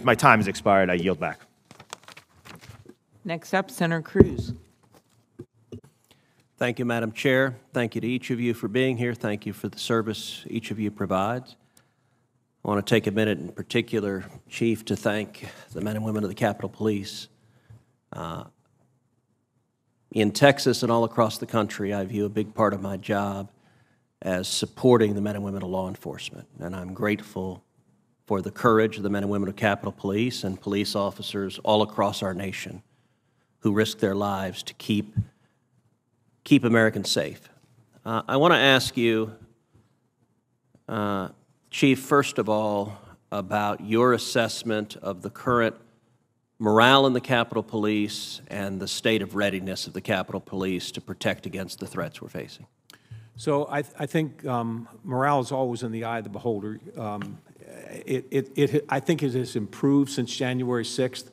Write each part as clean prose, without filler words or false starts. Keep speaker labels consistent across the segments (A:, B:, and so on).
A: my time has expired. I yield back.
B: Next up, Senator Cruz.
C: Thank you, Madam Chair. Thank you to each of you for being here. Thank you for the service each of you provides. I want to take a minute in particular, Chief, to thank the men and women of the Capitol Police. In Texas and all across the country, I view a big part of my job as supporting the men and women of law enforcement, and I'm grateful for the courage of the men and women of Capitol Police and police officers all across our nation who risk their lives to keep Americans safe. I want to ask you, Chief, first of all, about your assessment of the current morale in the Capitol Police and the state of readiness of the Capitol Police to protect against the threats we're facing.
D: So I think morale is always in the eye of the beholder. I think it has improved since January 6th.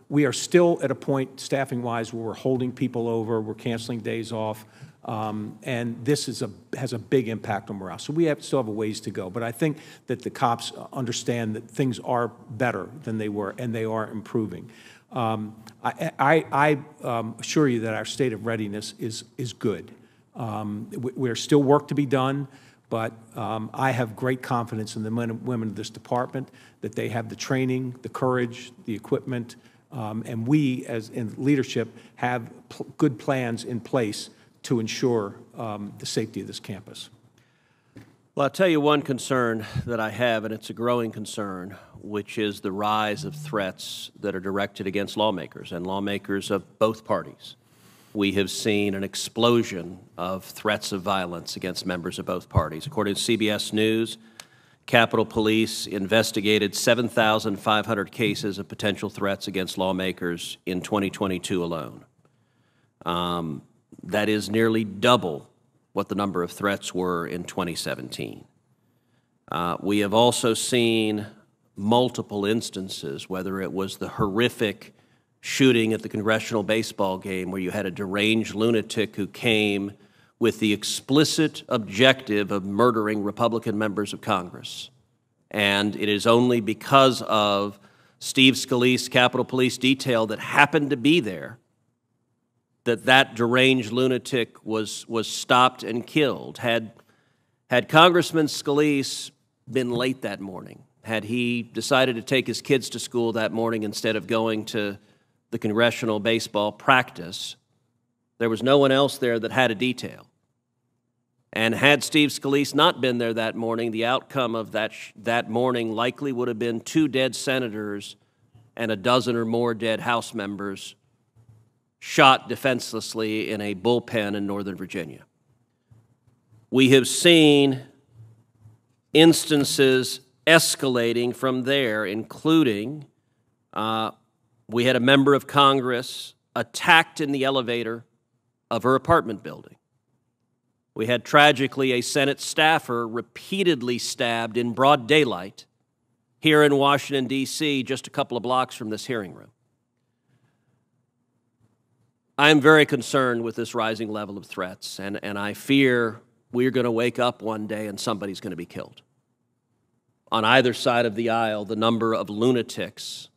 D: We are still at a point, staffing-wise, where we're holding people over, we're canceling days off, and this has a big impact on morale. So we still have a ways to go. But I think that the cops understand that things are better than they were, and they are improving. I assure you that our state of readiness is good. There's still work to be done, but I have great confidence in the men and women of this department that they have the training, the courage, the equipment, and we, as in leadership, have good plans in place to ensure the safety of this campus.
C: Well, I'll tell you one concern that I have, and it's a growing concern, which is the rise of threats that are directed against lawmakers and lawmakers of both parties. We have seen an explosion of threats of violence against members of both parties. According to CBS News, Capitol Police investigated 7,500 cases of potential threats against lawmakers in 2022 alone. That is nearly double what the number of threats were in 2017. We have also seen multiple instances, whether it was the horrific shooting at the Congressional baseball game where you had a deranged lunatic who came with the explicit objective of murdering Republican members of Congress. And it is only because of Steve Scalise, Capitol Police detail that happened to be there that deranged lunatic was stopped and killed. Had Congressman Scalise been late that morning, had he decided to take his kids to school that morning instead of going to the Congressional baseball practice, there was no one else there that had a detail. And had Steve Scalise not been there that morning, the outcome of that morning likely would have been 2 dead senators and a dozen or more dead House members shot defenselessly in a bullpen in Northern Virginia. We have seen instances escalating from there, including we had a member of Congress attacked in the elevator of her apartment building. We had, tragically, a Senate staffer repeatedly stabbed in broad daylight here in Washington, D.C., just a couple of blocks from this hearing room. I'm very concerned with this rising level of threats, and I fear we're going to wake up one day and somebody's going to be killed. On either side of the aisle, the number of lunatics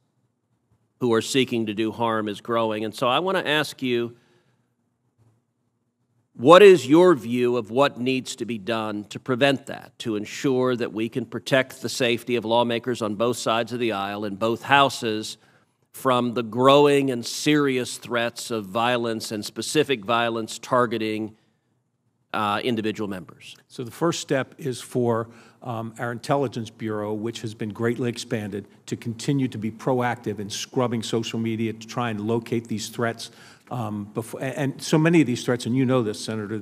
C: who are seeking to do harm is growing. And so I want to ask you, what is your view of what needs to be done to prevent that, to ensure that we can protect the safety of lawmakers on both sides of the aisle in both houses from the growing and serious threats of violence and specific violence targeting individual members?
D: So the first step is for our Intelligence Bureau, which has been greatly expanded, to continue to be proactive in scrubbing social media to try and locate these threats. And so many of these threats, and you know this, Senator,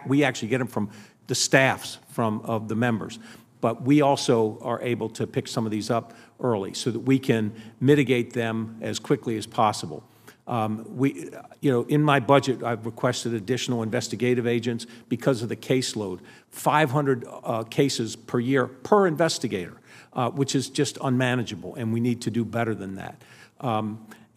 D: we actually get them from the staffs of the members. But we also are able to pick some of these up early so that we can mitigate them as quickly as possible. In my budget, I've requested additional investigative agents because of the caseload. 500 cases per year per investigator, which is just unmanageable, and we need to do better than that.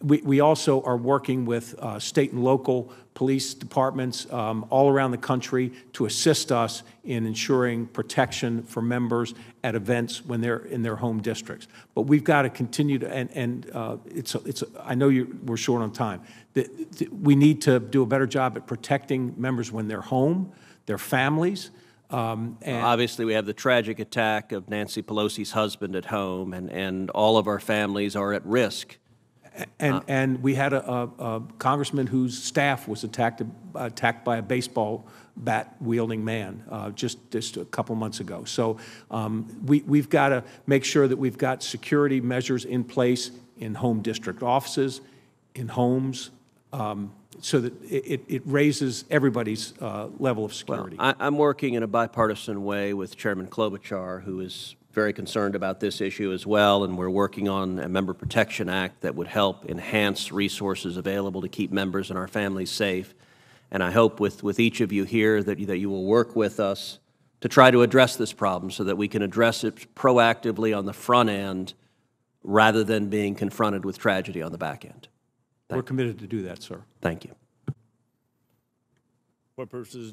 D: We also are working with state and local police departments all around the country to assist us in ensuring protection for members at events when they're in their home districts. But we've got to continue to, I know we're short on time. We need to do a better job at protecting members when they're home, their families.
C: Obviously, we have the tragic attack of Nancy Pelosi's husband at home, and all of our families are at risk.
D: And we had a congressman whose staff was attacked by a baseball bat-wielding man just a couple months ago. So we've got to make sure that we've got security measures in place in home district offices, in homes, so that it raises everybody's level of security.
C: Well, I'm working in a bipartisan way with Chairman Klobuchar, who is very concerned about this issue as well, and we're working on a Member Protection Act that would help enhance resources available to keep members and our families safe. And I hope with each of you here that you will work with us to try to address this problem so that we can address it proactively on the front end rather than being confronted with tragedy on the back end.
D: We're committed to do that, sir.
C: Thank you.
A: For purposes